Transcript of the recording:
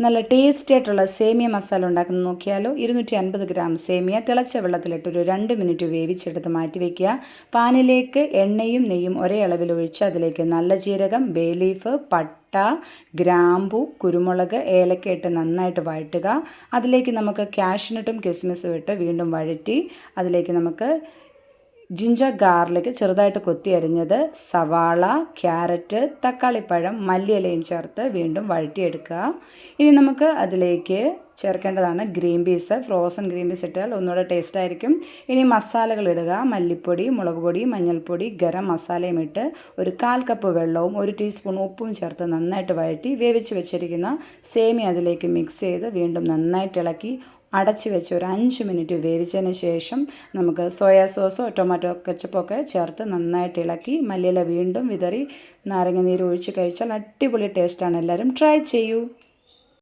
നല്ല ടേസ്റ്റി ആയിട്ടുള്ള സേമിയ മസാല ഉണ്ടാക്കുന്നത് നോക്കിയാലോ. 250 ഗ്രാം സേമിയ തിളച്ച വെള്ളത്തിലിട്ട് ഒരു 2 മിനിറ്റ് വേവിച്ചെടുത്ത് മാറ്റി വയ്ക്കുക. പാനിലേക്ക് എണ്ണയും നെയ്യും ഒരേ അളവിൽ ഒഴിച്ച് അതിലേക്ക് നല്ല ജീരകം, ബേ ലീഫ്, പട്ട, ഗ്രാമ്പു, കുരുമുളക്, ഏലക്ക ഇട്ട് നന്നായിട്ട് വഴറ്റുക. അതിലേക്ക് നമുക്ക് കാഷ്നട്ടും കിസ്മിസും ഇട്ട് വീണ്ടും വഴറ്റി അതിലേക്ക് നമുക്ക് ജിഞ്ചർ ഗാർലിക് ചെറുതായിട്ട് കൊത്തി അരിഞ്ഞത്, സവാള, ക്യാരറ്റ്, തക്കാളിപ്പഴം, മല്ലിയിലയും ചേർത്ത് വീണ്ടും വഴറ്റിയെടുക്കുക. ഇനി നമുക്ക് അതിലേക്ക് ചേർക്കേണ്ടതാണ് green peas. Frozen green peas ഇട്ടാൽ ഒന്നുകൂടെ ടേസ്റ്റ് ആയിരിക്കും. ഇനി മസാലകൾ ഇടുക. മല്ലിപ്പൊടി, മുളക് പൊടി, മഞ്ഞൾപ്പൊടി, ഗരം മസാലയും ഇട്ട് ഒരു 1/4 കപ്പ് വെള്ളവും 1 ടീസ്പൂൺ ഉപ്പും ചേർത്ത് നന്നായിട്ട് വഴറ്റി വേവിച്ച് വെച്ചിരിക്കുന്ന സേമിയ അതിലേക്ക് മിക്സ് ചെയ്ത് വീണ്ടും നന്നായിട്ട് ഇളക്കി അടച്ച് വെച്ച് ഒരു 5 മിനിറ്റ് വേവിച്ചതിന് ശേഷം നമുക്ക് സോയാ സോസോ ടൊമാറ്റോ കെച്ചപ്പൊക്കെ ചേർത്ത് നന്നായിട്ട് ഇളക്കി മല്ലിയില വീണ്ടും വിതറി നാരങ്ങ നീര് ഒഴിച്ച് കഴിച്ചാൽ അടിപൊളി ടേസ്റ്റാണ്. എല്ലാവരും ട്രൈ ചെയ്യൂ.